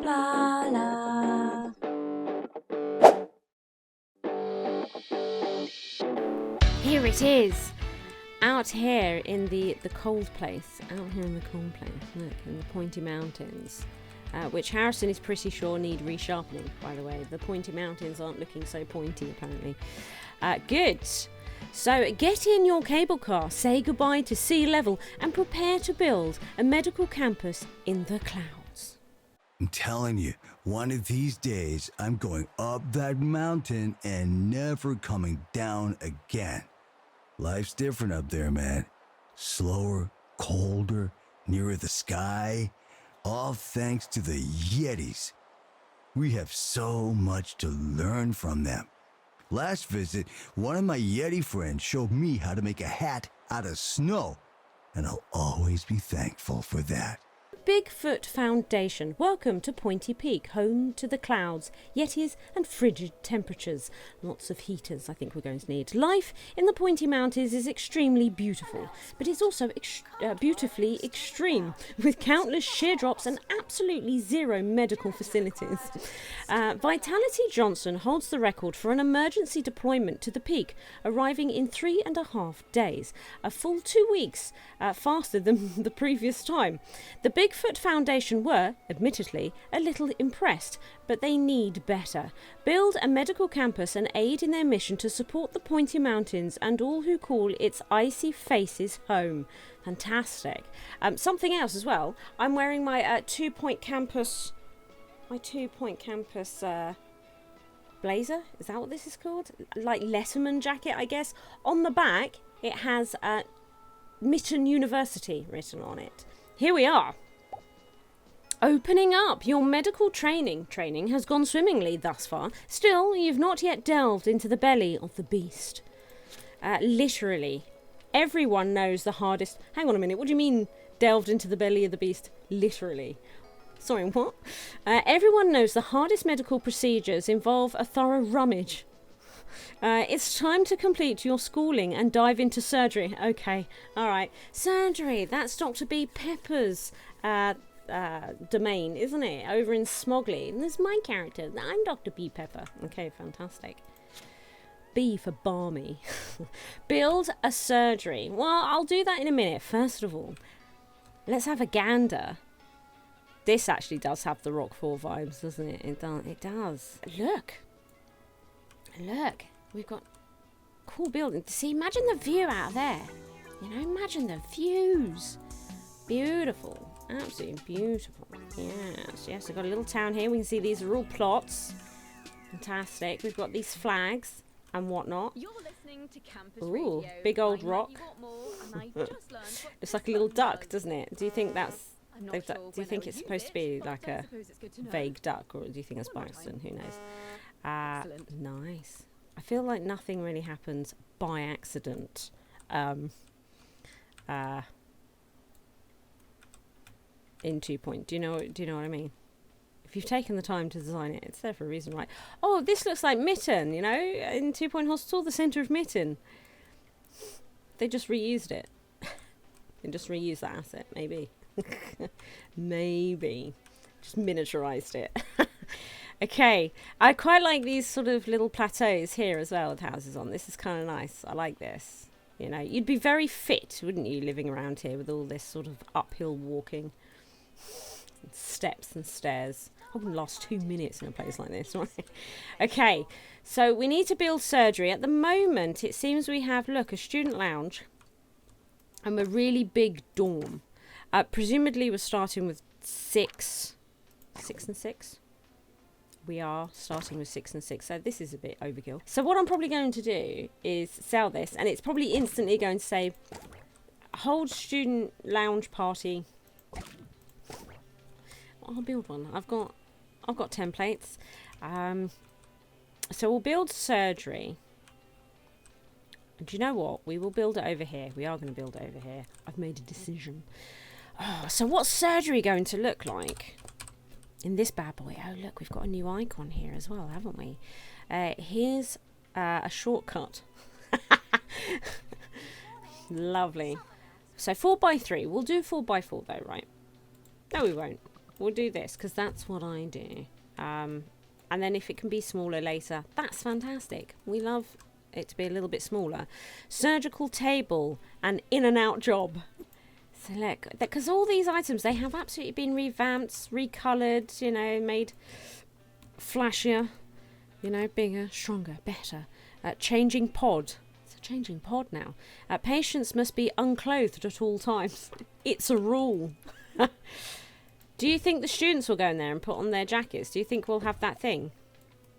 Blarla. Here it is, out here in the cold place, look, in the Pointy Mountains, which Harrison is pretty sure need resharpening, by the way. The Pointy Mountains aren't looking so pointy, apparently. Good. So get in your cable car, say goodbye to sea level, and prepare to build a medical campus in the clouds. I'm telling you, one of these days, I'm going up that mountain and never coming down again. Life's different up there, man. Slower, colder, nearer the sky. All thanks to the Yetis. We have so much to learn from them. Last visit, one of my Yeti friends showed me how to make a hat out of snow, and I'll always be thankful for that. Bigfoot Foundation. Welcome to Pointy Peak, home to the clouds, Yetis and frigid temperatures. Lots of heaters I think we're going to need. Life in the Pointy Mountains is extremely beautiful, but it's also beautifully extreme, with countless sheer drops and absolutely zero medical facilities. Vitality Johnson holds the record for an emergency deployment to the peak, arriving in 3.5 days, a full 2 weeks faster than the previous time. The Bigfoot Foundation were, admittedly, a little impressed, but they need better. Build a medical campus and aid in their mission to support the Pointy Mountains and all who call its icy faces home. Fantastic. Something else as well. I'm wearing my 2 Point Campus blazer. Is that what this is called? Like Letterman jacket, I guess. On the back, it has Mitten University written on it. Here we are. Opening up. Your medical training has gone swimmingly thus far. Still, you've not yet delved into the belly of the beast. Literally, everyone knows the hardest... Hang on a minute, what do you mean delved into the belly of the beast? Literally. Sorry, what? Everyone knows the hardest medical procedures involve a thorough rummage. It's time to complete your schooling and dive into surgery. Okay, alright. Surgery, that's Dr. B. Pepper's domain, isn't it? Over in Smogley. And there's my character. I'm Dr. B. Pepper. Okay, fantastic. B for balmy. Build a surgery. Well, I'll do that in a minute. First of all, let's have a gander. This actually does have the Rockfall vibes, doesn't it? It does. Look, we've got cool buildings. See, imagine the view out of there. You know, imagine the views. Beautiful. Absolutely beautiful. Yes, we've got a little town here. We can see these are all plots. Fantastic. We've got these flags and whatnot. You're listening to Campus Ooh, Radio. big old I rock. It's like a little duck, doesn't it? Do you think that's... Do you think it's supposed to be like a vague duck, or do you think it's Boston? Who knows? Nice. I feel like nothing really happens by accident. In 2 Point. Do you know what I mean? If you've taken the time to design it, it's there for a reason, right? Oh, this looks like Mitten, you know, in 2 Point Hospital, the centre of Mitten. They just reused it. They just reused that asset, maybe. Maybe. Just miniaturized it. Okay. I quite like these sort of little plateaus here as well with houses on. This is kind of nice. I like this. You know, you'd be very fit, wouldn't you, living around here with all this sort of uphill walking. Steps and stairs. I wouldn't last 2 minutes in a place like this, right? Okay, so we need to build surgery. At the moment, it seems we have, look, a student lounge and a really big dorm. Presumably, we're starting with 6 and 6. We are starting with 6 and 6, so this is a bit overkill. So what I'm probably going to do is sell this, and it's probably instantly going to say, hold student lounge party. I'll build one. I've got templates. So we'll build surgery. And do you know what? We will build it over here. We are going to build it over here. I've made a decision. Oh, so what's surgery going to look like in this bad boy? Oh, look, we've got a new icon here as well, haven't we? Here's a shortcut. Lovely. So 4x3. We'll do 4x4 though, right? No, we won't. we'll do this because that's what I do. And then if it can be smaller later, that's fantastic. We love it to be a little bit smaller. Surgical table, an in and out job. So look, because all these items, they have absolutely been revamped, recoloured, you know, made flashier, you know, bigger, stronger, better. Changing pod. It's a changing pod now. Patients must be unclothed at all times. It's a rule. Do you think the students will go in there and put on their jackets? Do you think we'll have that thing?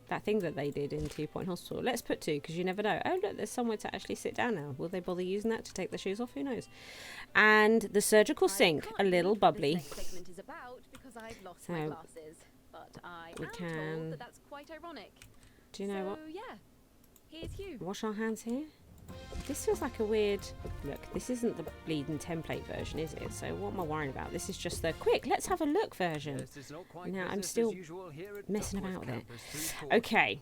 That thing that they did in 2 Point Hospital. Let's put 2 because you never know. Oh look, there's somewhere to actually sit down now. Will they bother using that to take their shoes off? Who knows? And the surgical sink, a little bubbly. Segment is about because I've lost my glasses, but I am told that that's quite ironic. Do you know what? Yeah, here's you. Wash our hands here. This feels like a weird... Look, this isn't the bleeding template version, is it? So what am I worrying about? This is just the quick, let's have a look version. Now, I'm still messing about with it. Okay.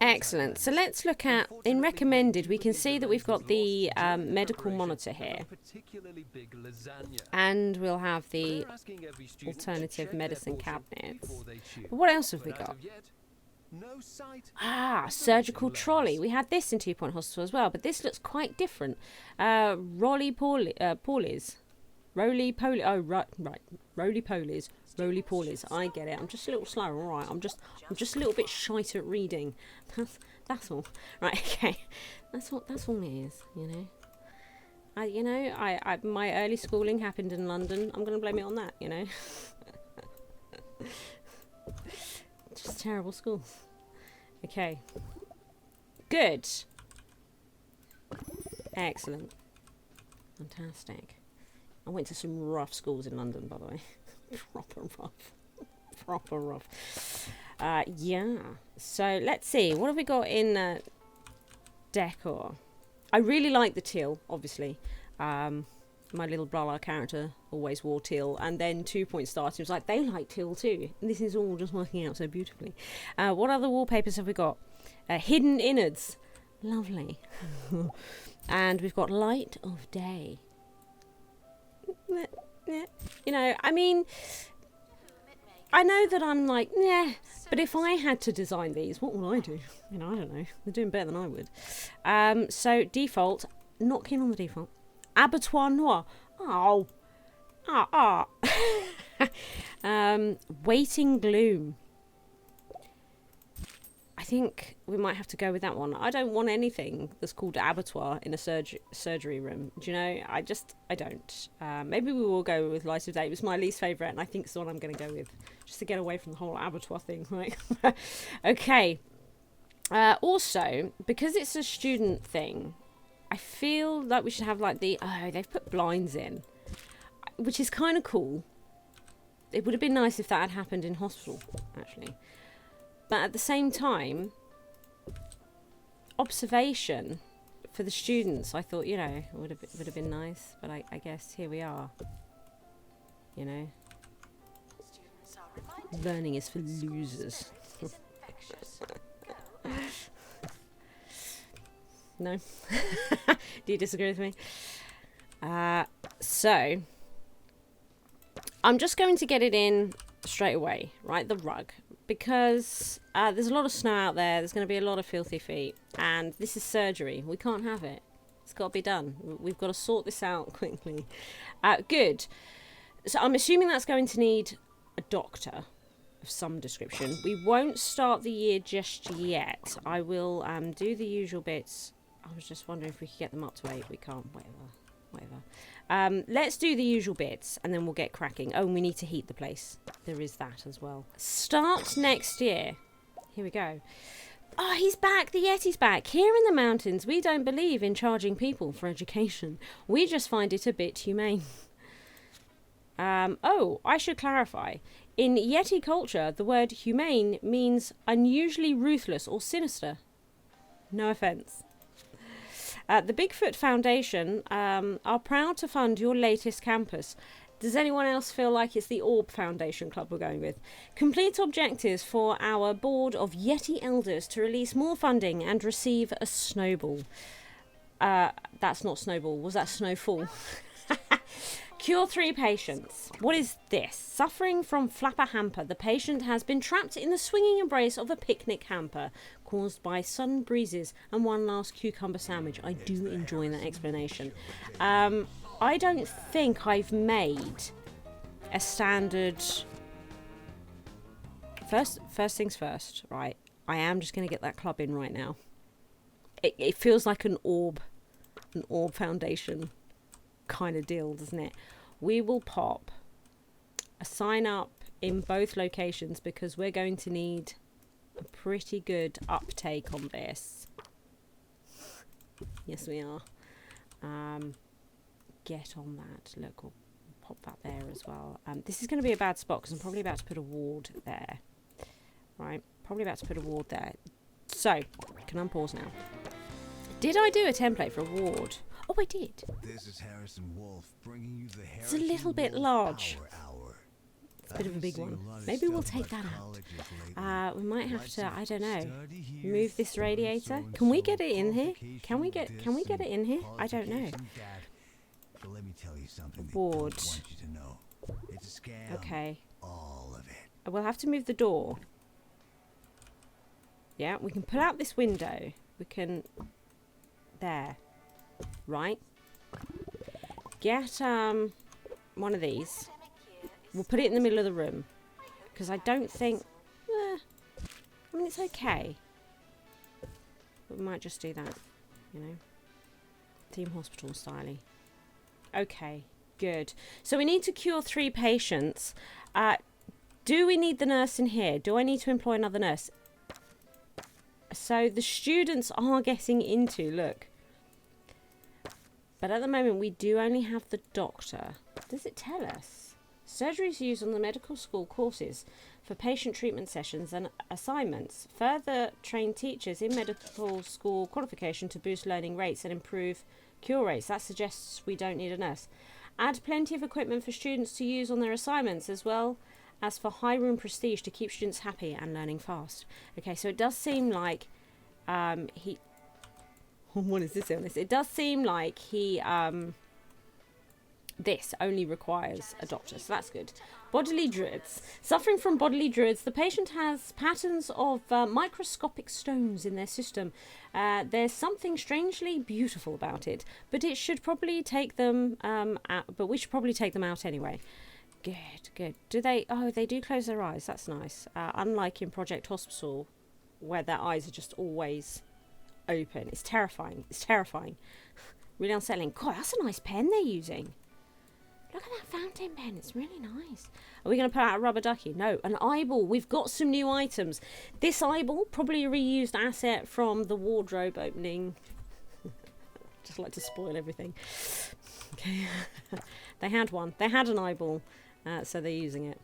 Excellent. So let's look at... In recommended, we can see that we've got the medical monitor here. And we'll have the alternative medicine cabinets. But what else have we got? Surgical trolley. We had this in 2 Point Hospital as well, but this looks quite different. Roly-polies. Roly-poly. Oh, right. Roly-polies. Roly-polies. I get it. I'm just a little slow. All right. I'm just a little bit shite at reading. That's all. Right. Okay. That's all it is. You know. My early schooling happened in London. I'm going to blame it on that. You know. Just terrible schools. Okay. Good. Excellent. Fantastic. I went to some rough schools in London, by the way. Proper rough. Yeah. So let's see. What have we got in decor? I really like the teal, obviously. My little Blarla character always wore teal, and then 2 Point started. It was like, they like teal too. And this is all just working out so beautifully. What other wallpapers have we got? Hidden innards. Lovely. And we've got light of day. You know, I mean, I know that I'm like, yeah, but if I had to design these, what would I do? You know, I don't know. They're doing better than I would. So default, not keen on the default. Abattoir noir. Waiting gloom. I think we might have to go with that one. I don't want anything that's called abattoir in a surgery room. Do you know? I don't. Maybe we will go with light of day. It was my least favourite, and I think it's the one I'm going to go with, just to get away from the whole abattoir thing, right? Okay. Also, because it's a student thing, I feel like we should have like they've put blinds in, which is kind of cool. It would have been nice if that had happened in hospital, actually. But at the same time, observation for the students, I thought, you know, would have been nice. But I guess here we are. You know, learning is for losers. No? Do you disagree with me? So, I'm just going to get it in straight away, right? The rug. Because there's a lot of snow out there. There's going to be a lot of filthy feet. And this is surgery. We can't have it. It's got to be done. We've got to sort this out quickly. Good. So I'm assuming that's going to need a doctor of some description. We won't start the year just yet. I will do the usual bits. I was just wondering if we could get them up to 8. We can't. Whatever. Let's do the usual bits and then we'll get cracking. Oh, and we need to heat the place. There is that as well. Start next year. Here we go. Oh, he's back. The Yeti's back. Here in the mountains, we don't believe in charging people for education. We just find it a bit humane. Oh, I should clarify. In Yeti culture, the word humane means unusually ruthless or sinister. No offence. The Bigfoot Foundation are proud to fund your latest campus. Does anyone else feel like it's the Orb Foundation Club we're going with? Complete objectives for our board of Yeti elders to release more funding and receive a snowball. That's not snowball. Was that snowfall? Cure 3 patients. What is this? Suffering from flapper hamper. The patient has been trapped in the swinging embrace of a picnic hamper caused by sudden breezes and one last cucumber sandwich. I do enjoy that explanation. I don't think I've made a standard... First things first, right? I am just going to get that club in right now. It feels like an orb foundation kind of deal, doesn't it? We will pop a sign up in both locations because we're going to need a pretty good uptake on this. Yes, we are. Get on that. Look, we'll pop that there as well. This is going to be a bad spot because I'm probably about to put a ward there. Right, probably about to put a ward there. So, can unpause now. Did I do a template for a ward? Oh, I did. This is Harrison Wolf bringing you the It's a little bit large. It's a bit of a big one. Maybe we'll take that out. We might have to, I don't know, move this radiator. Can we get it in here? Can we get it in here? I don't know. Let me tell you something. Board. It's a scam. Okay. All of it. We'll have to move the door. Yeah, we can pull out this window. We can... There. Right. Get one of these. We'll put it in the middle of the room. Because I don't think... I mean, it's okay. But we might just do that. You know. Team hospital styling. Okay. Good. So we need to cure 3 patients. Do we need the nurse in here? Do I need to employ another nurse? So the students are getting into... Look. But at the moment, we do only have the doctor. Does it tell us? Surgery is used on the medical school courses for patient treatment sessions and assignments. Further train teachers in medical school qualification to boost learning rates and improve cure rates. That suggests we don't need a nurse. Add plenty of equipment for students to use on their assignments as well as for high room prestige to keep students happy and learning fast. Okay, so it does seem like he... What is this illness? It does seem like he, this only requires a doctor, so that's good. Bodily druids. Suffering from bodily druids, the patient has patterns of microscopic stones in their system. There's something strangely beautiful about it, but it should probably take them out, but we should probably take them out anyway. Good, good. Do they? Oh, they do close their eyes. That's nice. Unlike in Project Hospital, where their eyes are just always open. It's terrifying. It's terrifying. Really unsettling. God, that's a nice pen they're using. Look at that fountain pen. It's really nice. Are we going to put out a rubber ducky? No, an eyeball. We've got some new items. This eyeball, probably a reused asset from the wardrobe opening. Just like to spoil everything. Okay. They had one. They had an eyeball. So they're using it.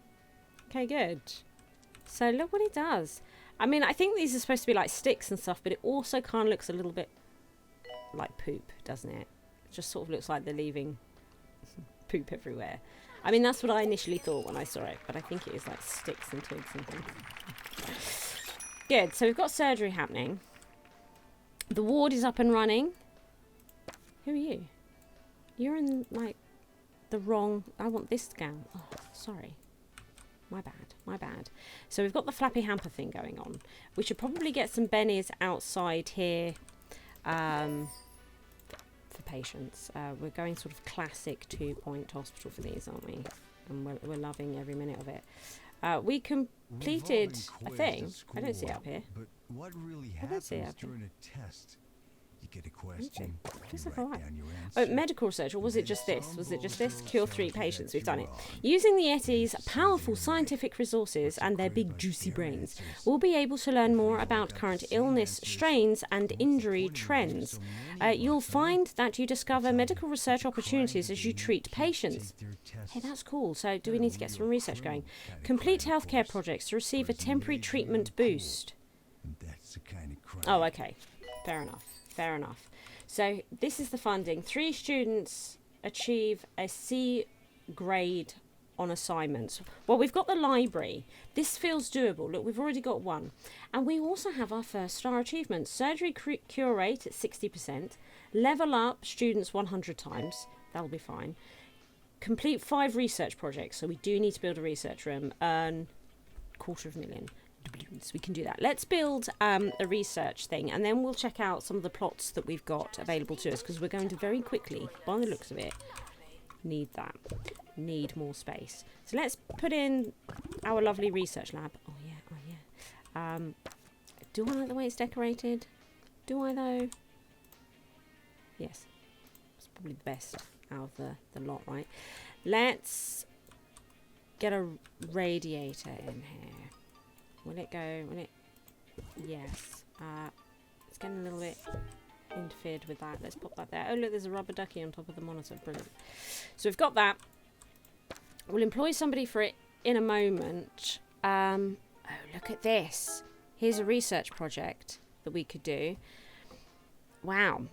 Okay, good. So look what it does. I mean, I think these are supposed to be like sticks and stuff, but it also kind of looks a little bit like poop, doesn't it? It just sort of looks like they're leaving poop everywhere. I mean, that's what I initially thought when I saw it, but I think it is like sticks and twigs and things. Good, so we've got surgery happening. The ward is up and running. Who are you? You're in, like, the wrong... I want this gown. Oh, sorry. My bad, my bad. So we've got the flappy hamper thing going on. We should probably get some bennies outside here for patients. We're going sort of classic 2-point hospital for these, aren't we? And we're loving every minute of it. We completed a thing. I don't see it up here. But what really I don't see it happens up here. during a test? You get a question. Looks you like write alright. down your Oh, answer. medical research, or was it just this? Was it just this? Cure 3 patients. We've done it. Wrong. Using the Yeti's powerful scientific resources and their big juicy brains, we'll be able to learn more about current illness strains and injury trends. You'll find that you discover medical research opportunities as you treat patients. Hey, that's cool. So do we need to get some research going? Complete healthcare projects to receive a temporary treatment boost. That's the kind of crime. Oh, okay. Fair enough. Fair enough. So this is the funding. 3 students achieve a C grade on assignments. Well, we've got the library. This feels doable. Look, we've already got 1. And we also have our first star achievement. Surgery cure rate at 60%. Level up students 100 times. That'll be fine. complete 5 research projects. So we do need to build a research room. Earn 250,000 doubloons. We can do that. Let's build a research thing, and then we'll check out some of the plots that we've got available to us, because we're going to very quickly, by the looks of it, need that. Need more space. So let's put in our lovely research lab. Oh yeah, oh yeah. Do I like the way it's decorated? Do I though? Yes. It's probably the best out of the lot, right? Let's get a radiator in here. Will it go? Will it? Yes. It's getting a little bit interfered with that. Let's pop that there. Oh look, there's a rubber ducky on top of the monitor. Brilliant. So we've got that. We'll employ somebody for it in a moment. Oh, look at this. Here's a research project that we could do. Wow.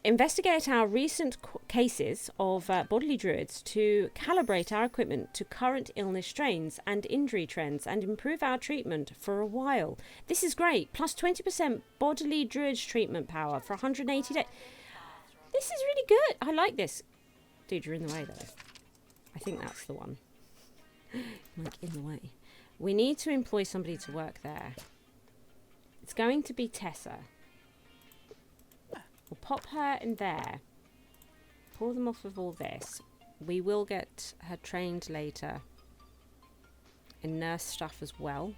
Investigate our recent cases of bodily druids to calibrate our equipment to current illness strains and injury trends and improve our treatment for a while. This is great. Plus 20% bodily druids treatment power for 180 days. This is really good. I like this. Dude, you're in the way though. I think that's the one. Like, in the way. We need to employ somebody to work there. It's going to be Tessa. We'll pop her in there. Pull them off of all this. We will get her trained later in nurse stuff as well.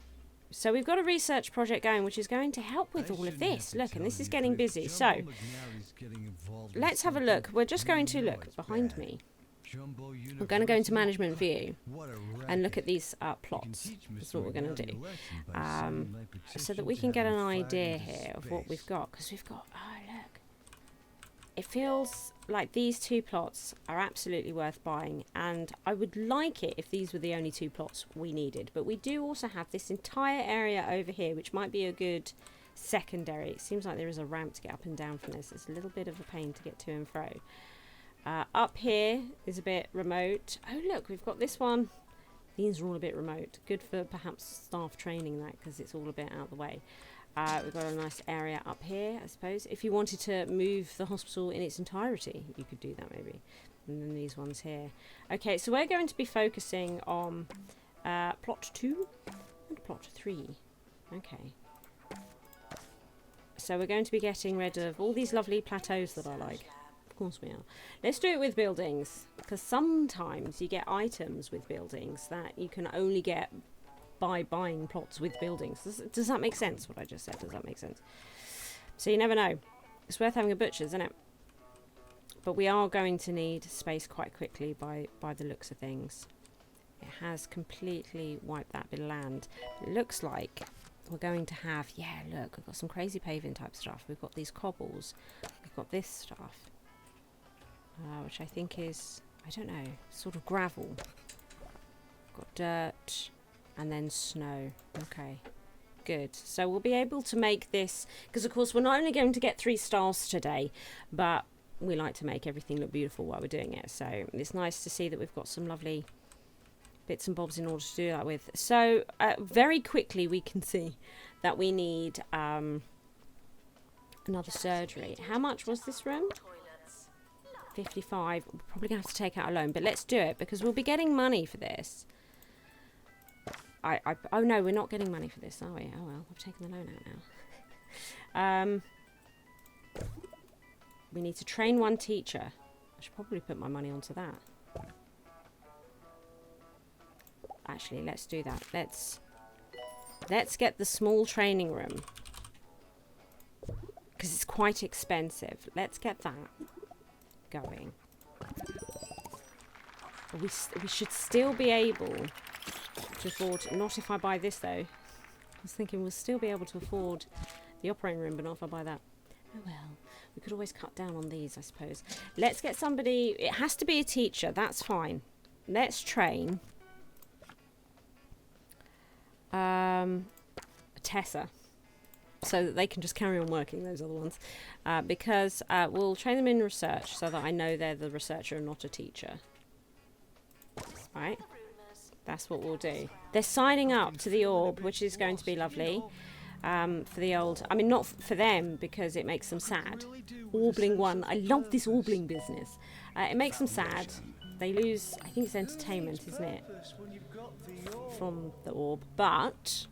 So we've got a research project going, which is going to help with all of this. Look, and this is getting busy. So let's have a look. We're just going to look behind me. We're going to go into management view and look at these plots. That's what we're going to do. So that we can get an idea here of what we've got. Because we've got, oh look. It feels like these 2 plots are absolutely worth buying. And I would like it if these were the only 2 plots we needed. But we do also have this entire area over here, which might be a good secondary. It seems like there is a ramp to get up and down from this. It's a little bit of a pain to get to and fro. Up here is a bit remote. Oh look, we've got this one. These are all a bit remote. Good for perhaps staff training that, because it's all a bit out of the way. We've got a nice area up here, I suppose. If you wanted to move the hospital in its entirety, you could do that maybe. And then these ones here. Okay, so we're going to be focusing on plot 2 and plot 3. Okay. So we're going to be getting rid of all these lovely plateaus that I like. Of course we are. Let's do it with buildings, because sometimes you get items with buildings that you can only get by buying plots with buildings. Does that make sense, what I just said? Does that make sense? So you never know. It's worth having a butcher's, isn't it? But we are going to need space quite quickly by the looks of things. It has completely wiped that bit of land. It looks like we're going to have, yeah, look, we've got some crazy paving type stuff. We've got these cobbles. We've got this stuff. Which I think is, I don't know, sort of gravel. Got dirt and then snow. Okay, good. So we'll be able to make this, because of course we're not only going to get 3 stars today, but we like to make everything look beautiful while we're doing it. So it's nice to see that we've got some lovely bits and bobs in order to do that with. So very quickly we can see that we need another surgery. How much was this room? 55. We're probably going to have to take out a loan, but let's do it because we'll be getting money for this. Oh no, we're not getting money for this, are we? Oh well, I've taken the loan out now. We need to train 1 teacher. I should probably put my money onto that. Actually, let's do that. Let's get the small training room because it's quite expensive. Let's get that going. We should still be able to afford, not if I buy this though. I was thinking we'll still be able to afford the operating room, but not if I buy that. Oh well, we could always cut down on these, I suppose. Let's get somebody, it has to be a teacher, that's fine. Let's train Tessa, so that they can just carry on working, those other ones. Because we'll train them in research so that I know they're the researcher and not a teacher. Right? That's what we'll do. They're signing up to the orb, which is going to be lovely. For the old, I mean, not for them because it makes them sad. Orbling 1, I love this orbling business. It makes them sad. They lose, I think it's entertainment, isn't it? From the orb. But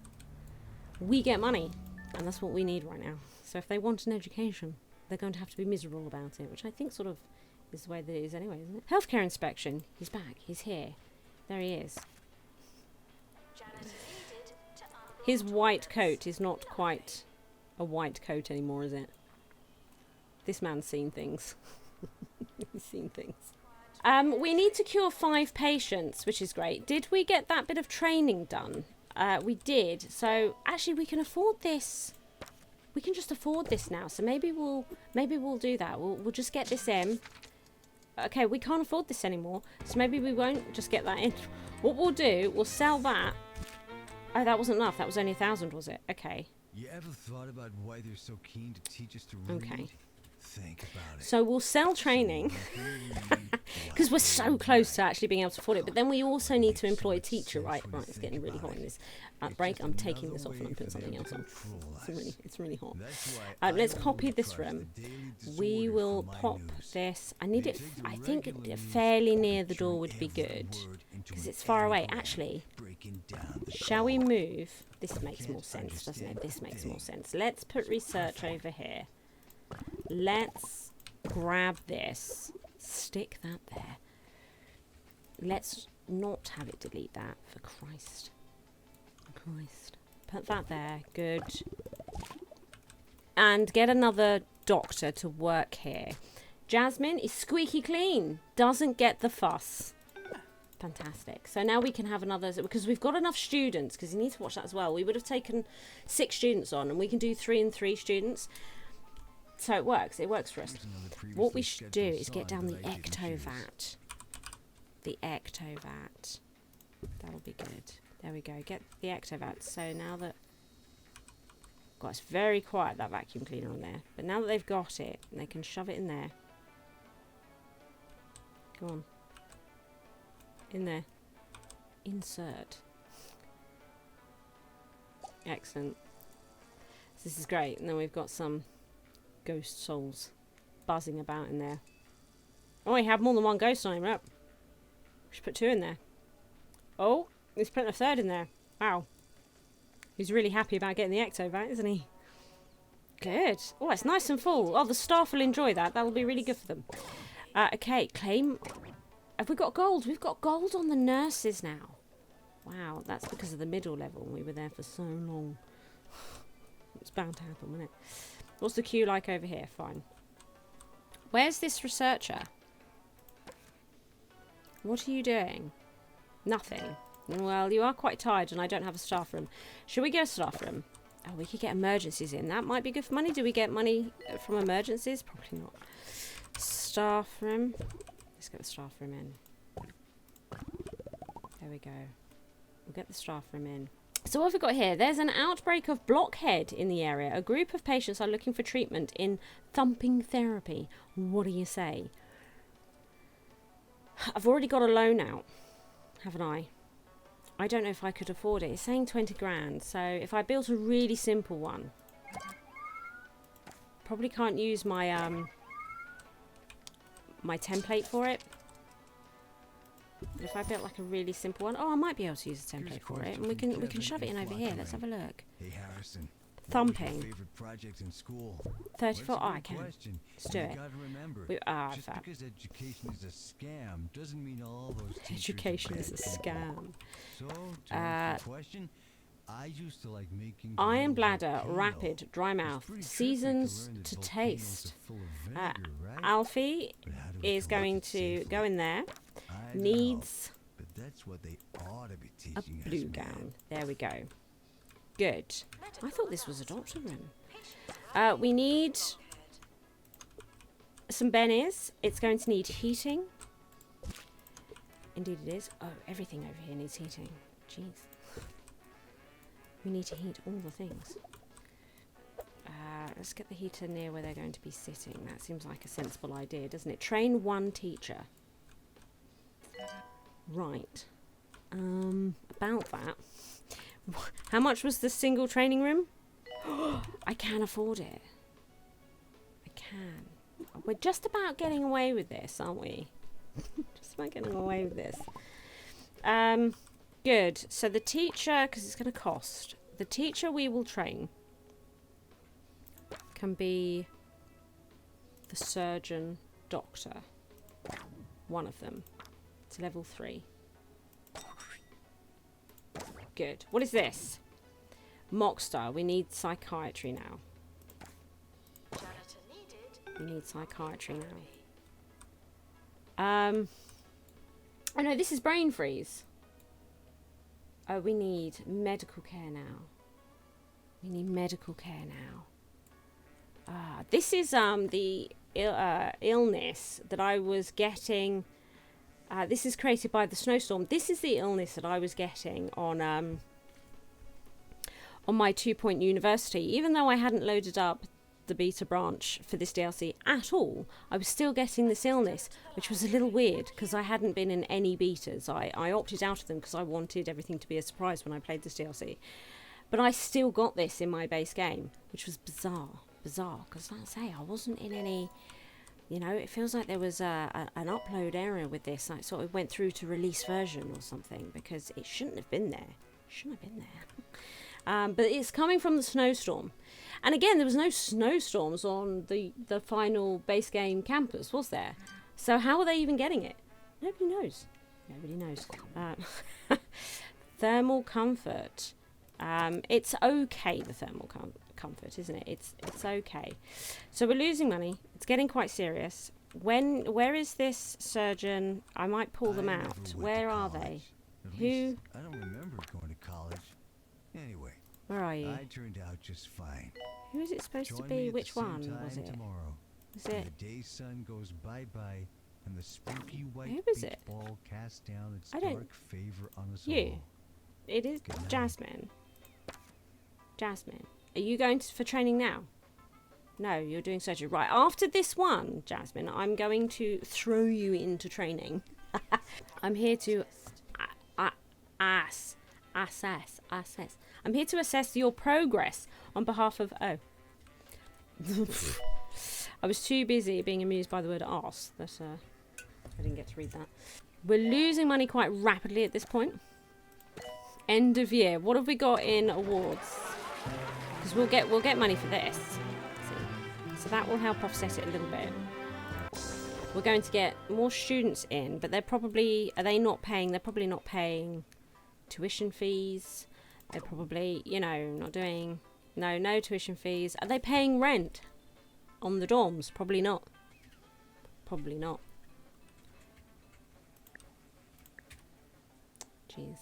we get money. And that's what we need right now. So if they want an education, they're going to have to be miserable about it. Which I think sort of is the way that it is anyway, isn't it? Healthcare inspection. He's back. He's here. There he is. His white coat is not quite a white coat anymore, is it? This man's seen things. He's seen things. We need to cure 5 patients, which is great. Did we get that bit of training done? We did. So actually, we can afford this. We can just afford this now. So maybe we'll do that. We'll just get this in. Okay, we can't afford this anymore. So maybe we won't just get that in. What we'll do, we'll sell that. Oh, that wasn't enough. That was only 1,000, was it? Okay. You ever thought about why they're so keen to teach us to read? Okay. Think about it. So we'll sell training because we're so close to actually being able to afford it. But then we also need to employ a teacher, right? Right, it's getting really hot in this break. I'm taking this off and I'm putting something else on. It's really hot. Let's copy this room. We will pop this. I need it. I think fairly near the door would be good because it's far away. Actually, shall we move? This makes more sense, doesn't it? This makes more sense. Let's put research over here. Let's grab this, stick that there. Let's not have it delete that, for Christ. Put that there, good. And get another doctor to work here. Jasmine is squeaky clean, doesn't get the fuss. Fantastic. So now we can have another, because we've got enough students, because you need to watch that as well. We would have taken 6 students on, and we can do 3 and 3 students. So it works for us. What we should do is get down the ectovat. The ectovat. That'll be good. There we go. Get the ectovat. So now that... God, it's very quiet, that vacuum cleaner on there. But now that they've got it, they can shove it in there. Go on. In there. Insert. Excellent. So this is great. And then we've got some... ghost souls buzzing about in there. Oh, we have more than 1 ghost on him. Right? We should put 2 in there. Oh, he's putting a 3rd in there. Wow. He's really happy about getting the ectovat, isn't he? Good. Oh, it's nice and full. Oh, the staff will enjoy that. That'll be really good for them. Okay, claim. Have we got gold? We've got gold on the nurses now. Wow, that's because of the middle level. We were there for so long. It's bound to happen, wasn't it? What's the queue like over here? Fine. Where's this researcher? What are you doing? Nothing. Well, you are quite tired and I don't have a staff room. Should we get a staff room? Oh, we could get emergencies in. That might be good for money. Do we get money from emergencies? Probably not. Staff room. Let's get the staff room in. There we go. We'll get the staff room in. So what have we got here? There's an outbreak of blockhead in the area. A group of patients are looking for treatment in thumping therapy. What do you say? I've already got a loan out, haven't I? I don't know if I could afford it. It's saying 20 grand. So if I built a really simple one, probably can't use my my template for it. But if I built like a really simple one, oh, I might be able to use a template for it, and we can shove it in over here. Let's have a look. Hey Harrison. Thumping. Favorite project in school? 34. Oh, I can. Let's do it. Just because education is a scam doesn't mean all those education is a scam. So, to answer your question, I used to like making iron bladder, rapid, dry mouth, seasons to taste. Alfie is going to go in there. Needs but that's what they ought to be a teaching blue us, gown. There we go. Good. I thought this was a doctor room. We need some bennies. It's going to need heating. Indeed it is. Oh, everything over here needs heating. Jeez. We need to heat all the things. Let's get the heater near where they're going to be sitting. That seems like a sensible idea, doesn't it? Train 1 teacher. Right. About that. How much was the single training room? I can afford it. I can. We're just about getting away with this, aren't we? Just about getting away with this. Good. So the teacher, because it's going to cost, the teacher we will train can be the surgeon doctor. One of them. It's level 3. Good. What is this? Mockstar. We need psychiatry now. We need psychiatry now. Oh no, this is brain freeze. Oh, we need medical care now. We need medical care now. This is the illness that I was getting. This is created by the snowstorm. This is the illness that I was getting on my 2-point university. Even though I hadn't loaded up the beta branch for this DLC at all, I was still getting this illness, which was a little weird because I hadn't been in any betas. I opted out of them because I wanted everything to be a surprise when I played this DLC. But I still got this in my base game, which was bizarre, because like I say, I wasn't in any, you know, it feels like there was an upload error with this. I sort of went through to release version or something, because it shouldn't have been there. But it's coming from the snowstorm. And again, there was no snowstorms on the final base game campus, was there? So how are they even getting it? Nobody knows. Thermal comfort. It's okay, the thermal comfort, isn't it? It's okay. So we're losing money. It's getting quite serious. Where is this surgeon? I might pull them out. Where are they? Who? I don't remember going to college. Anyway, Where are you? I turned out just fine. Who is it supposed to Join be? me at Which the same one time was it? tomorrow. Was When it? the day sun goes bye-bye and the spooky white Who is beach it? ball casts down its I don't- dark favor on us You. all. It is Good night. Jasmine. Jasmine, are you going for training now? No, you're doing surgery. Right, after this one, Jasmine, I'm going to throw you into training. I'm here to assess. I'm here to assess your progress on behalf of... Oh. I was too busy being amused by the word arse that I didn't get to read that. We're losing money quite rapidly at this point. End of year. What have we got in awards? Because we'll get money for this. So that will help offset it a little bit. We're going to get more students in, but they're probably not paying tuition fees. They're probably, you know, not doing no tuition fees. Are they paying rent on the dorms? Probably not. Jeez.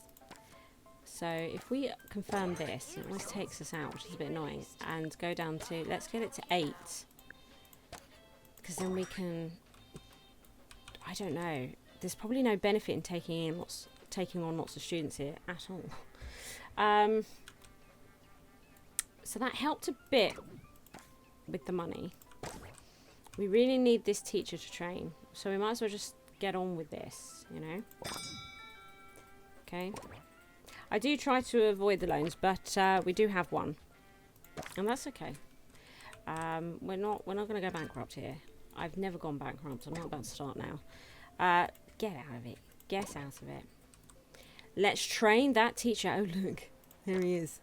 So if we confirm this, it always takes us out, which is a bit annoying, and go down to, let's get it to 8. Because then we can, I don't know, there's probably no benefit in taking on lots of students here at all. So that helped a bit with the money. We really need this teacher to train, so we might as well just get on with this, you know. Okay. I do try to avoid the loans, but we do have one, and that's okay. We're not going to go bankrupt here. I've never gone bankrupt. I'm not about to start now. Get out of it. Get out of it. Let's train that teacher. Oh look, there he is.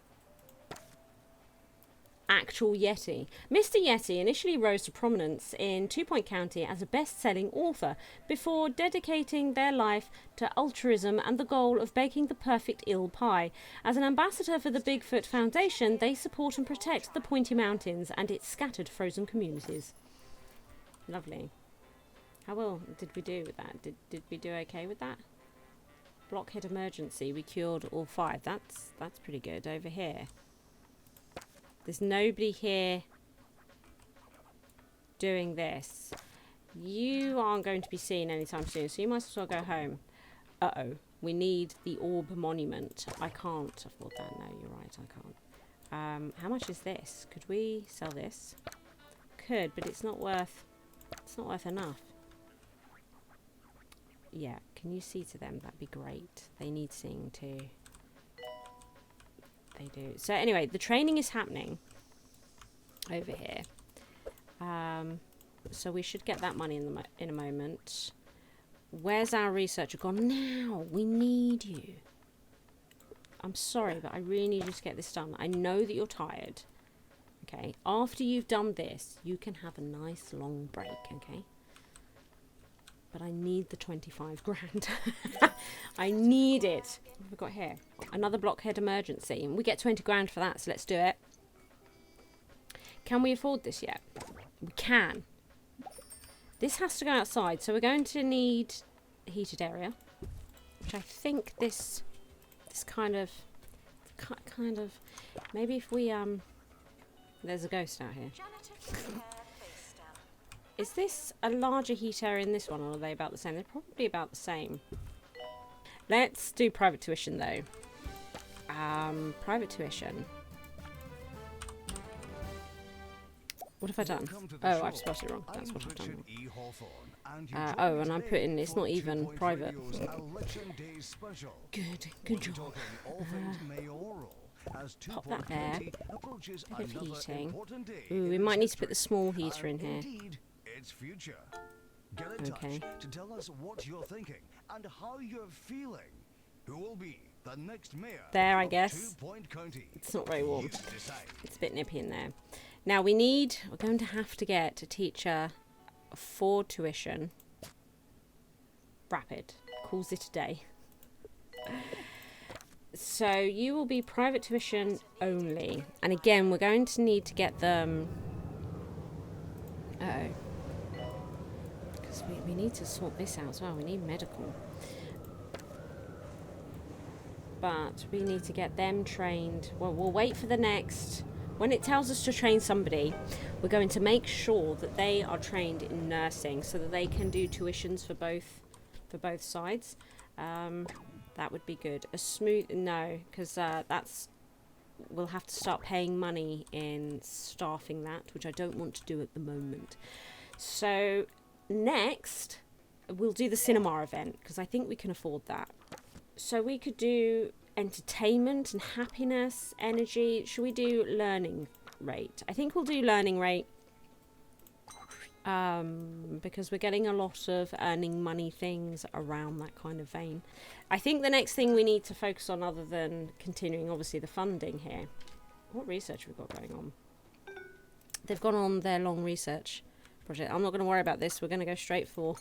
Actual Yeti. Mr. Yeti initially rose to prominence in 2-Point County as a best-selling author before dedicating their life to altruism and the goal of baking the perfect eel pie. As an ambassador for the Bigfoot Foundation, they support and protect the Pointy Mountains and its scattered frozen communities. Lovely. How well did we do with that? Did we do okay with that? Blockhead emergency. We cured all 5. That's pretty good. Over here. There's nobody here doing this. You aren't going to be seen anytime soon, so you might as well go home. Uh-oh. We need the orb monument. I can't afford that. No, you're right, I can't. How much is this? Could we sell this? Could, but it's not worth enough. Yeah, can you see to them? That'd be great. They need seeing too. They do. So anyway, the training is happening over here. So we should get that money in a moment. Where's our researcher gone now? We need you. I'm sorry, but I really need you to get this done. I know that you're tired. Okay, after you've done this, you can have a nice long break, okay? But I need the 25 grand. I need it. What have we got here? Another blockhead emergency. And we get 20 grand for that, so let's do it. Can we afford this yet? We can. This has to go outside, so we're going to need a heated area, which I think this kind of, maybe if we, there's a ghost out here. Is this a larger heat area in this one, or are they about the same? They're probably about the same. Let's do private tuition, though. Private tuition. What have I done? Oh, I've spelled it wrong. That's what I've done. Oh, and I'm putting, it's not even private. Good job. Pop that there. A bit of heating. Ooh, we might need to put the small heater in here. Okay. To tell us what you're thinking and how you're feeling. Who will be the next mayor? There, I guess. It's not very warm. It's a bit nippy in there. Now we're going to have to get a teacher for tuition. Rapid. Calls it a day. So you will be private tuition only. And again, we're going to need to get them... Uh-oh. Because we need to sort this out as well. We need medical. But we need to get them trained. Well, we'll wait for the next... When it tells us to train somebody, we're going to make sure that they are trained in nursing so that they can do tuitions for both sides. That would be good. A smooth... No, because we'll have to start paying money in staffing that, which I don't want to do at the moment. So next, we'll do the cinema event, because I think we can afford that. So we could do entertainment and happiness, energy. Should we do learning rate? I think we'll do learning rate because we're getting a lot of earning money things around that kind of vein. I think the next thing we need to focus on, other than continuing obviously the funding here, what research have we got going on? They've gone on their long research project. I'm not going to worry about this. We're going to go straight for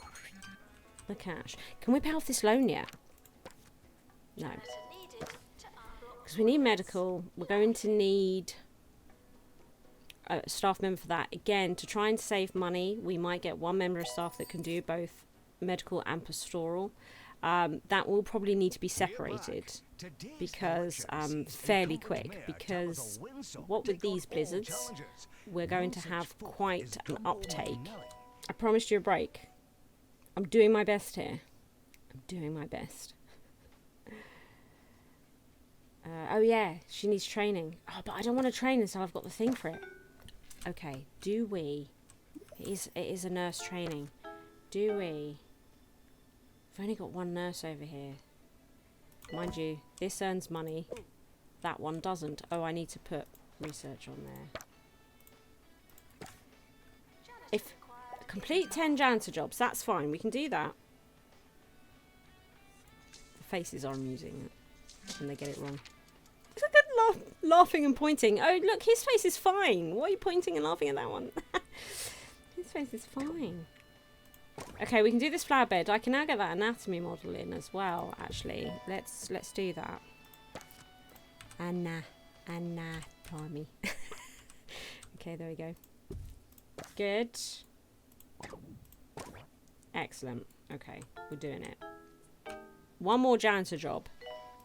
the cash. Can we pay off this loan yet? No. Because we need medical. We're going to need a staff member for that. Again, to try and save money, we might get one member of staff that can do both medical and pastoral. That will probably need to be separated because fairly quick, because what with these blizzards, we're going to have quite an uptake. I promised you a break. I'm doing my best here. I'm doing my best. Oh yeah, she needs training. Oh, but I don't want to train until I've got the thing for it. Okay, do we... It is a nurse training. Do we... I've only got one nurse over here. Mind you, this earns money. That one doesn't. Oh, I need to put research on there. If complete 10 janitor jobs, that's fine. We can do that. The faces are amusing when they get it wrong. Look at laughing and pointing. Oh, look, his face is fine. Why are you pointing and laughing at that one? His face is fine. Okay, we can do this flower bed. I can now get that anatomy model in as well, actually. Let's do that. Anatomy. Okay, there we go. Good. Excellent. Okay, we're doing it. One more janitor job.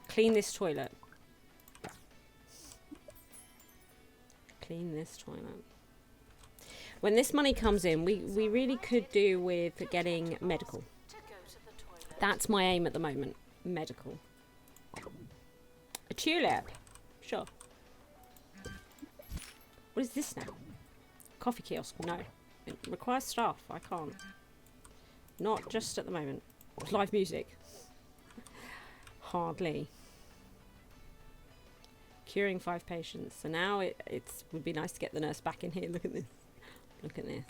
Clean this toilet. Clean this toilet. When this money comes in, we really could do with getting medical. That's my aim at the moment. Medical. A tulip. Sure. What is this now? Coffee kiosk. No. It requires staff. I can't. Not just at the moment. Live music. Hardly. Curing 5 patients. So now it would be nice to get the nurse back in here. Look at this. Look at this.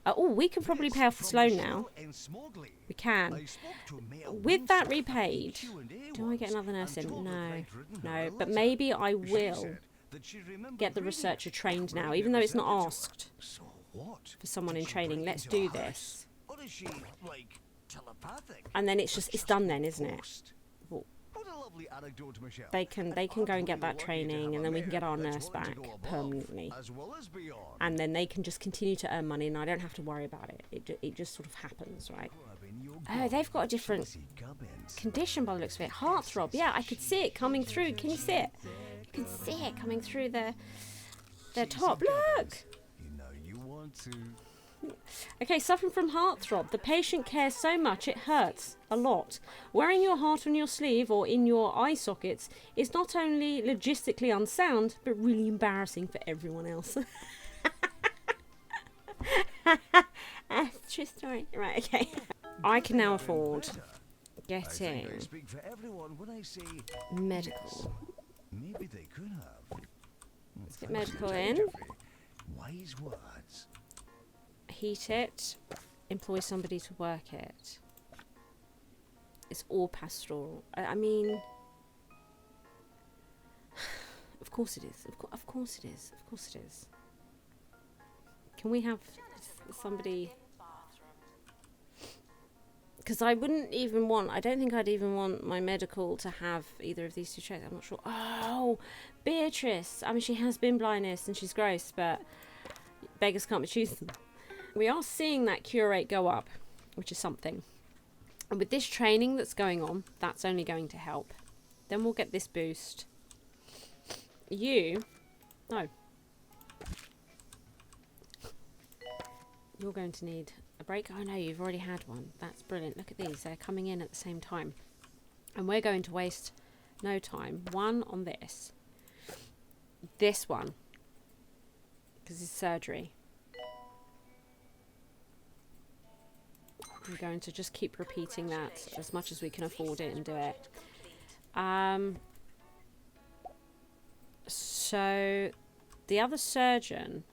Oh, we can probably pay off this loan now. We can. With that repaid, do I get another nurse in? No. No, but maybe I will get the researcher trained now, even though it's not asked for someone in training. Let's do this. And then it's done then, isn't it? Well, they can go and get that training, and then we can get our nurse back permanently. And then they can just continue to earn money, and I don't have to worry about it. It just sort of happens, right? Oh, they've got a different condition by the looks of it. Heartthrob. Yeah, I could see it coming through. Can you see it? You can see it coming through their top. Look! Okay, suffering from heartthrob. The patient cares so much it hurts a lot. Wearing your heart on your sleeve or in your eye sockets is not only logistically unsound, but really embarrassing for everyone else. True story. Right, okay. I can now afford getting medical. Maybe they could have. Let's get medical in. Wise words. Heat it. Employ somebody to work it. It's all pastoral. I mean, of course it is. Of course it is. Of course it is. Can we have somebody? Because I wouldn't even want, I don't think I'd even want my medical to have either of these two traits. I'm not sure. Oh, Beatrice. I mean, she has bin blindness and she's gross, but beggars can't be choosers. We are seeing that cure rate go up, which is something. And with this training that's going on, that's only going to help. Then we'll get this boost. No. You're going to need a break. Oh no, you've already had one. That's brilliant. Look at these. They're coming in at the same time. And we're going to waste no time. One on this. This one. Because it's surgery. We're going to just keep repeating that as much as we can afford it and do it. So, the other surgeon...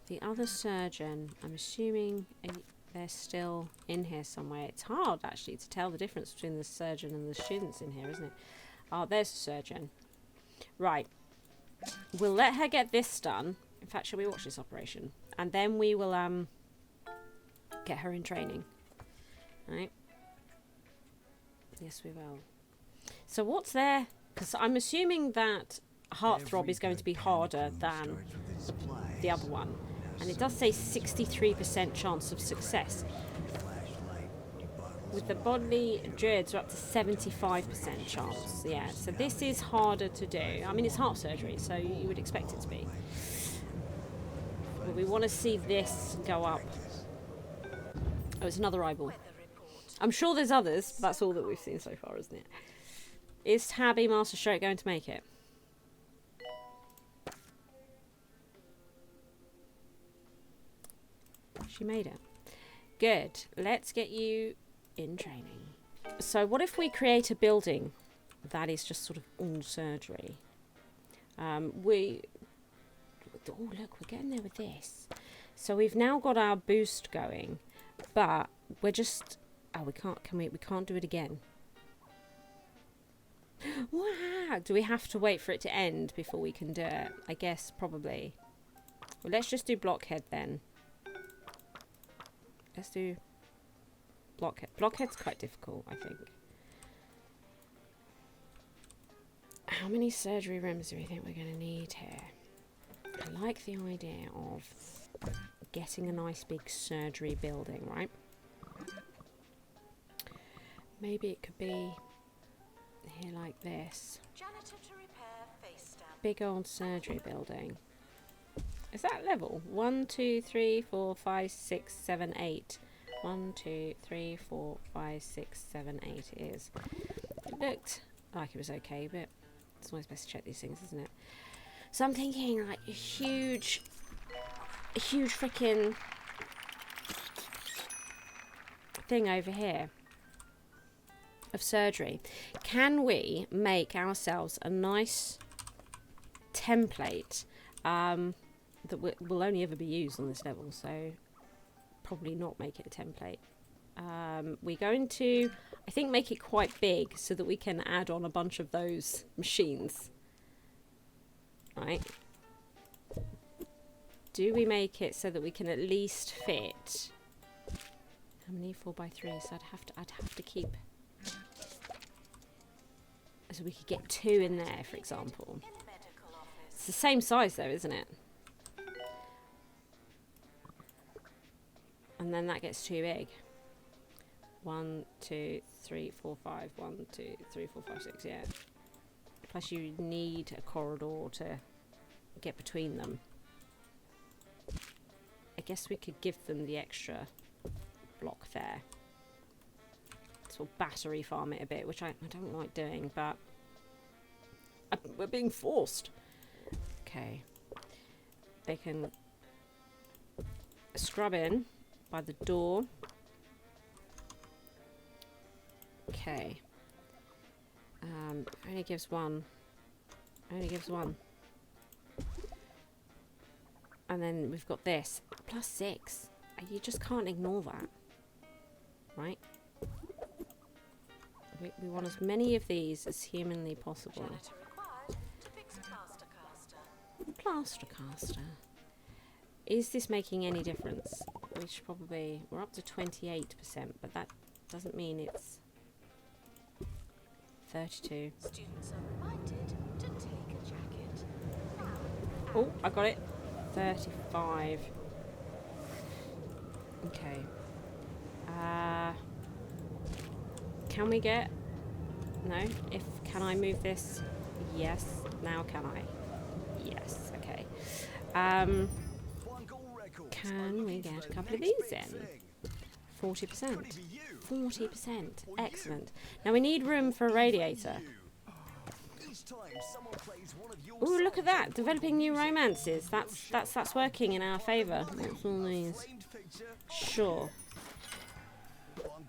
The other surgeon, I'm assuming they're still in here somewhere. It's hard, actually, to tell the difference between the surgeon and the students in here, isn't it? Oh, there's the surgeon. Right. We'll let her get this done. In fact, shall we watch this operation? And then we will get her in training. Right? Yes, we will. So what's there? Because I'm assuming that heartthrob is going to be harder than the other one. And it does say 63% chance of success. With the bodily druids, we're up to 75% chance. Yeah, so this is harder to do. I mean, it's heart surgery, so you would expect it to be. But we want to see this go up. Oh, it's another eyeball. I'm sure there's others, but that's all that we've seen so far, isn't it? Is Tabby Master Stroke going to make it? She made it. Good. Let's get you in training. So what if we create a building that is just sort of all surgery? Oh, look, we're getting there with this. So we've now got our boost going, but we're just... Oh, we can't do it again. Wow! Do we have to wait for it to end before we can do it? I guess probably. Well, let's just do blockhead then. Let's do blockhead. Blockhead's quite difficult, I think. How many surgery rooms do we think we're going to need here? I like the idea of getting a nice big surgery building, right? Maybe it could be here like this. Big old surgery building. Is that level? 1, 2, 3, 4, 5, 6, 7, 8. 1, 2, 3, 4, 5, 6, 7, 8 it is. It looked like it was okay, but it's always best to check these things, isn't it? So I'm thinking like a huge freaking thing over here of surgery. Can we make ourselves a nice template? that will only ever be used on this level, so probably not make it a template. We're going to, I think, make it quite big so that we can add on a bunch of those machines. Right? Do we make it so that we can at least fit how many 4x3? So I'd have to keep, so we could get 2 in there, for example. It's the same size though, isn't it? And then that gets too big. 1, 2, 3, 4, 5. 1, 2, 3, 4, 5, 6. Yeah. Plus, you need a corridor to get between them. I guess we could give them the extra block there. Sort of battery farm it a bit, which I don't like doing, but we're being forced. Okay. They can scrub in by the door. Okay. Only gives one. Only gives one. And then we've got this. +6. You just can't ignore that. Right? We want as many of these as humanly possible. Plaster caster. Is this making any difference? We should probably... We're up to 28%, but that doesn't mean it's 32. Students are reminded to take a jacket. Oh, I got it. 35. Okay. Can we get... No? Can I move this? Yes. Now can I? Yes. Okay. Can we get a couple of these in? 40%. 40%. Excellent. Now we need room for a radiator. Ooh, look at that! Developing new romances. That's working in our favour. What's all these? Sure.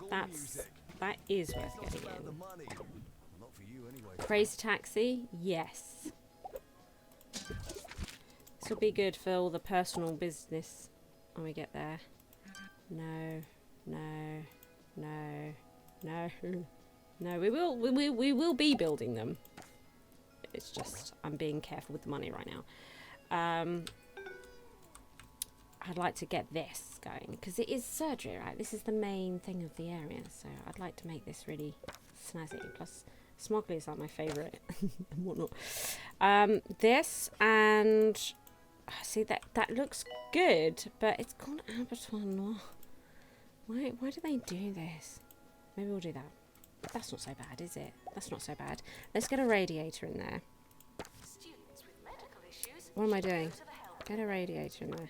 That is worth getting in. Crazy taxi? Yes. This will be good for all the personal business when we get there. No, no, no, no, no. We will be building them. It's just I'm being careful with the money right now. I'd like to get this going because it is surgery, right? This is the main thing of the area, so I'd like to make this really snazzy. Plus, smugglers are my favourite and whatnot. This and see that looks good, but it's called abattoir noir. Why do they do this? Maybe we'll do that. That's not so bad, is it? That's not so bad. Let's get a radiator in there. Students with medical issues. What am I doing? Get a radiator in there.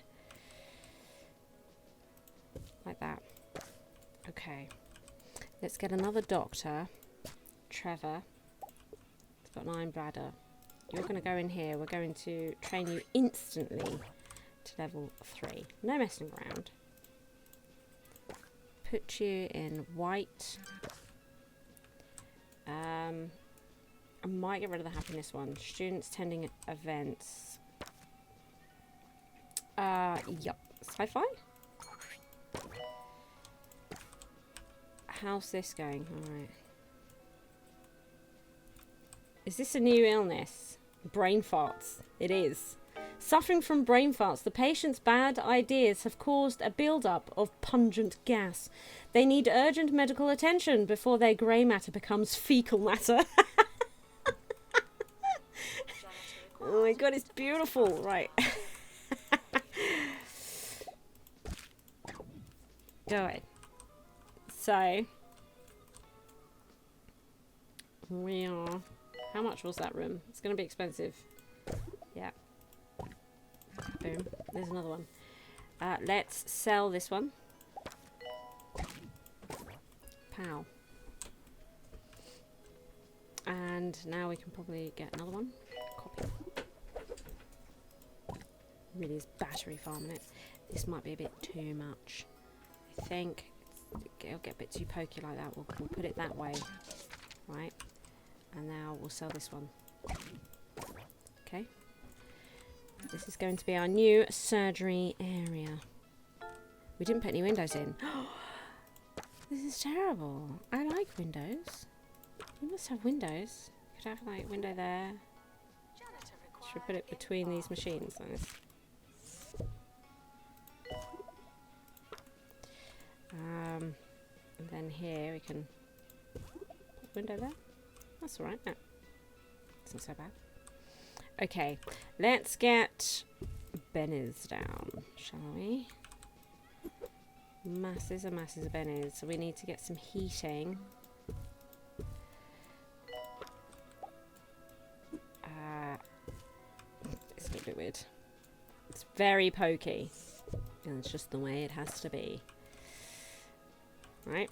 Like that. Okay. Let's get another doctor. Trevor. He's got an iron bladder. You're going to go in here. We're going to train you instantly to level 3. No messing around. Put you in white. I might get rid of the happiness one. Students attending events. Yep. Sci-fi? How's this going? Alright. Is this a new illness? Brain farts. It is. Suffering from brain farts, the patient's bad ideas have caused a build-up of pungent gas. They need urgent medical attention before their grey matter becomes fecal matter. Oh my god, it's beautiful. Right. Go ahead. So, we are... How much was that room? It's going to be expensive. Yeah. Boom. There's another one. Let's sell this one. Pow. And now we can probably get another one. Copy. Really is battery farming it. This might be a bit too much. I think it'll get a bit too pokey like that. We'll put it that way. Right. And now we'll sell this one. Okay. This is going to be our new surgery area. We didn't put any windows in. This is terrible. I like windows. You must have windows. Could have like window there. Should we put it between these machines? And then here we can put window there. That's alright. No. It's not so bad. Okay, let's get bennies down, shall we? Masses and masses of bennies. So we need to get some heating. It's a little bit weird. It's very pokey. And it's just the way it has to be. Right.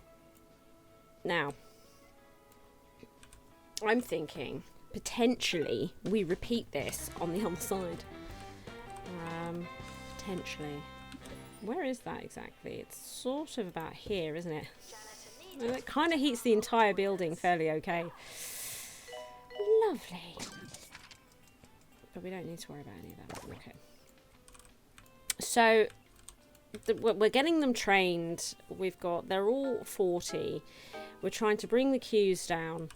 Now, I'm thinking potentially we repeat this on the other side. Potentially. Where is that exactly? It's sort of about here, isn't it? Well, it kind of heats the entire building fairly okay. Lovely. But we don't need to worry about any of that. Okay. So, we're getting them trained. They're all 40. We're trying to bring the queues down.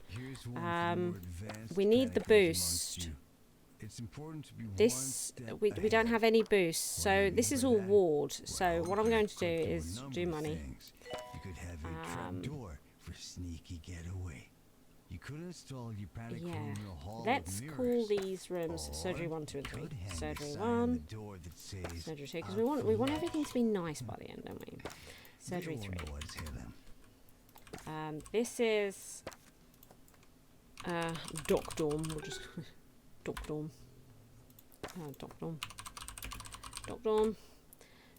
We need the boost. It's important to be we don't have any boosts, so this is all ward. So what I'm going to do is do money. You could have a trap door for sneaky getaway. You could install your panic room in a hall Let's of call these rooms surgery 1, 2, and 3. Surgery 1, surgery 2, because we want everything to be nice by the end, don't we? Surgery 3. This is doc dorm. We'll just doc dorm. Doc dorm. Doc dorm.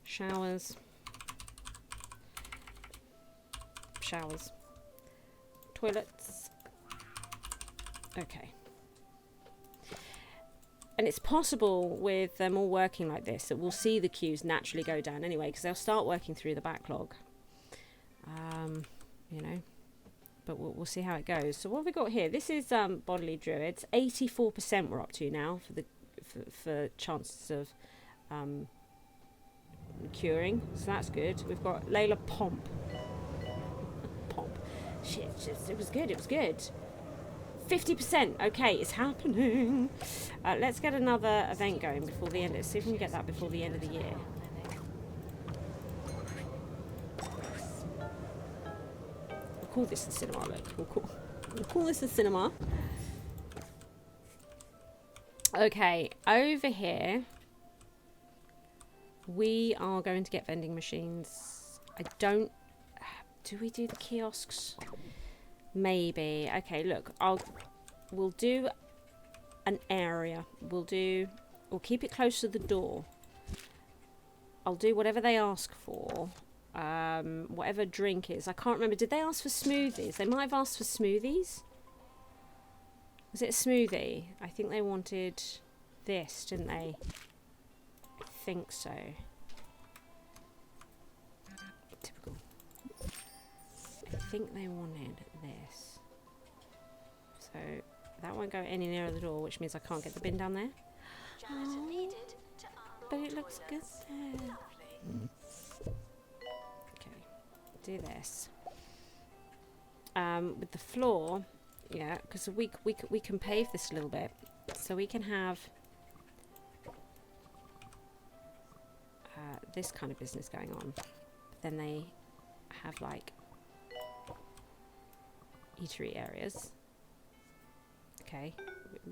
Showers. Showers. Toilets. Okay. And it's possible with them all working like this that we'll see the queues naturally go down anyway, because they'll start working through the backlog. You know, but we'll see how it goes. So what have we got here? This is bodily druids. 84% we're up to now for chances of curing. So that's good. We've got Layla Pomp. Shit, it was good. It was good. 50%. Okay, it's happening. Let's get another event going before the end. Let's see if we can get that before the end of the year. We'll call this the cinema. Look, we'll call this the cinema. Okay, over here we are going to get vending machines. Do we do the kiosks? Maybe. Okay, look, we'll do an area. We'll keep it close to the door. I'll do whatever they ask for. Whatever drink is. I can't remember. Did they ask for smoothies? They might have asked for smoothies. Was it a smoothie? I think they wanted this, didn't they? I think so. Typical. I think they wanted this. So that won't go any nearer the door, which means I can't get the bin down there. Oh, but it looks good there. Okay, do this. With the floor, yeah, because we can pave this a little bit, so we can have this kind of business going on. But then they have like eatery areas. Okay,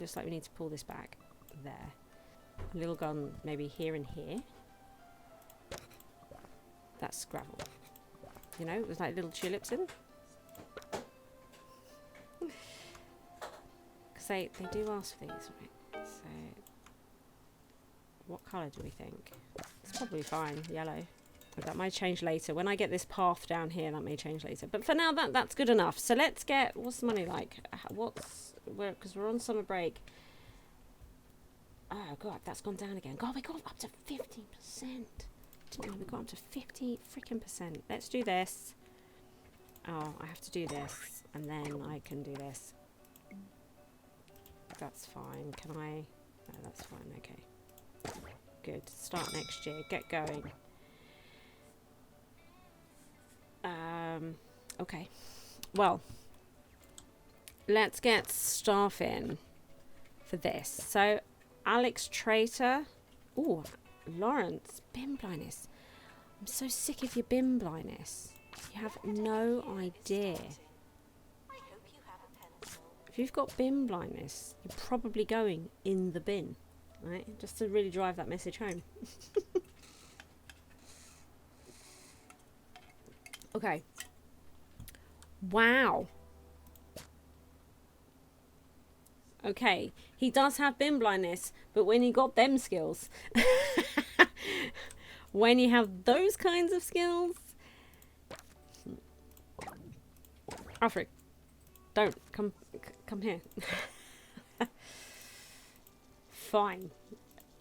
looks like we need to pull this back there. A little gun maybe here and here. That's gravel. You know, there's like little tulips in. Because they do ask for these, right? So, what colour do we think? It's probably fine, yellow. But that might change later. When I get this path down here, that may change later. But for now, that's good enough. So let's get, what's the money like? Because we're on summer break. Oh god, that's gone down again. God, we got up to 15%. Didn't know we got up to 50 freaking %. Let's do this. Oh, I have to do this, and then I can do this. That's fine. Can I? No, that's fine. Okay. good. Start next year. Get going. Okay. Well, let's get staff in for this. So, Alex Traitor. Ooh, Lawrence. Bin blindness. I'm so sick of your bin blindness. You have no idea. If you've got bin blindness, you're probably going in the bin, right? Just to really drive that message home. Okay. Wow. Okay, he does have bin blindness, but when he got them skills, when you have those kinds of skills, Alfred, don't come here. Fine,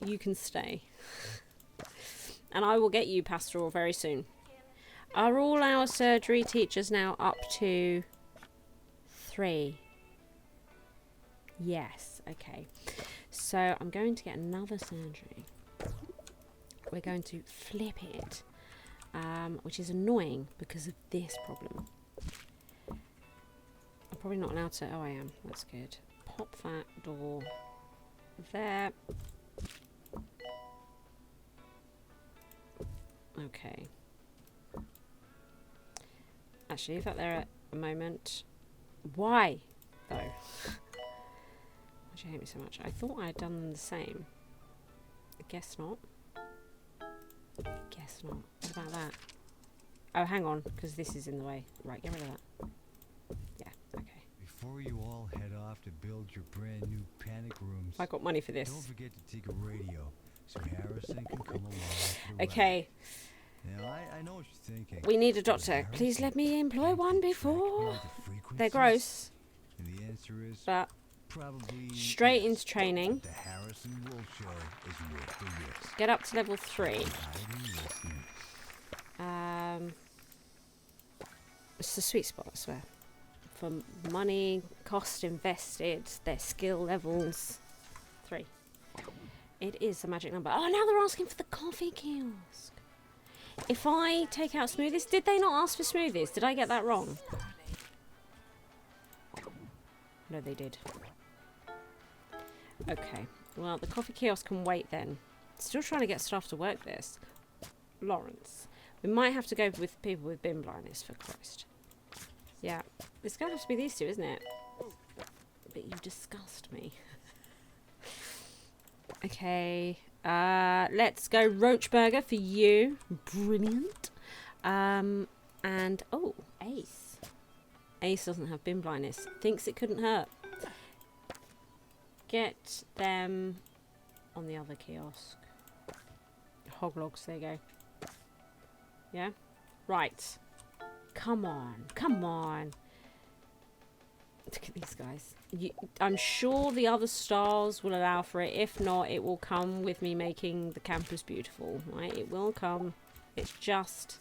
you can stay, and I will get you pastoral very soon. Are all our surgery teachers now up to 3? Yes, okay. So I'm going to get another surgery. We're going to flip it, which is annoying because of this problem. I'm probably not allowed to. Oh, I am. That's good. Pop that door there. Okay. Actually, leave that there at a moment. Why, though? Why do you hate me so much? I thought I had done them the same. I guess not. Guess not. What about that? Oh, hang on, because this is in the way. Right, get rid of that. Yeah, okay. Before you all head off to build your brand new panic rooms, I got money for this. don't forget to take a radio so Harrison can come along. Okay. Now, I know what you're thinking. We need a doctor. Please let me employ one before. They're gross. And the answer is But probably straight into training. the Harrison Wolf show is worth the risk. Get up to level 3. It's the sweet spot, I swear. For money, cost invested, their skill levels. 3. It is the magic number. Oh, now they're asking for the coffee kiosk. If I take out smoothies, did they not ask for smoothies? Did I get that wrong? No, they did. Okay. Well, the coffee kiosk can wait then. Still trying to get staff to work this. Lawrence. We might have to go with people with bin blindness, for Christ. Yeah. It's going to have to be these two, isn't it? But you disgust me. Okay. Let's go roach burger for you. Brilliant. And oh, Ace. Ace doesn't have bin blindness. Thinks it couldn't hurt. Get them on the other kiosk. Hoglogs, there you go. Yeah? Right. Come on. Come on. Look at these guys. I'm sure the other stars will allow for it. If not, it will come with me making the campus beautiful. Right? It will come. It's just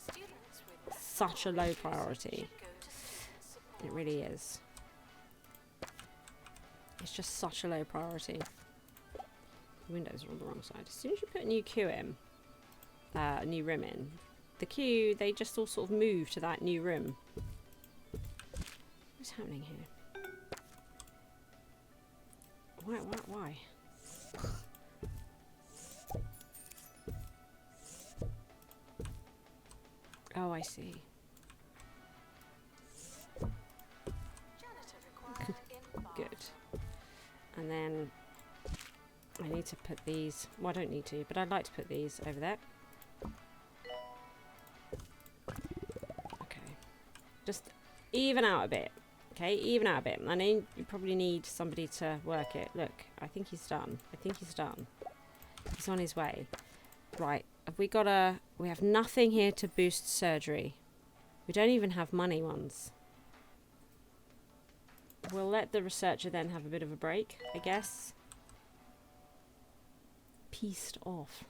such a low priority. It really is. It's just such a low priority. The windows are on the wrong side. As soon as you put a new queue in, a new room in, the queue, they just all sort of move to that new room. What's happening here? Why? Oh, I see. Good. And then I need to put these. Well, I don't need to, but I'd like to put these over there. Okay. Just even out a bit. Okay, even out a bit. I know you probably need somebody to work it. Look, I think he's done. He's on his way. Right, have we got a... We have nothing here to boost surgery. We don't even have money ones. We'll let the researcher then have a bit of a break, I guess. Pieced off.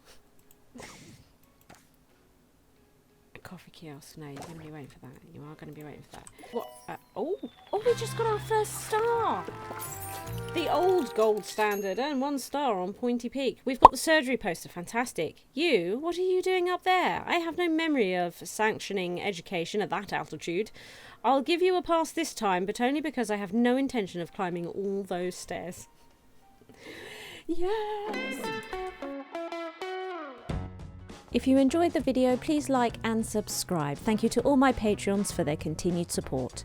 A coffee kiosk. No, you're going to be waiting for that. You are going to be waiting for that. What? Oh, we just got our first star. The old gold standard, earn 1 star on Pointy Peak. We've got the surgery poster, fantastic. You, what are you doing up there? I have no memory of sanctioning education at that altitude. I'll give you a pass this time, but only because I have no intention of climbing all those stairs. Yes! If you enjoyed the video, please like and subscribe. Thank you to all my Patreons for their continued support.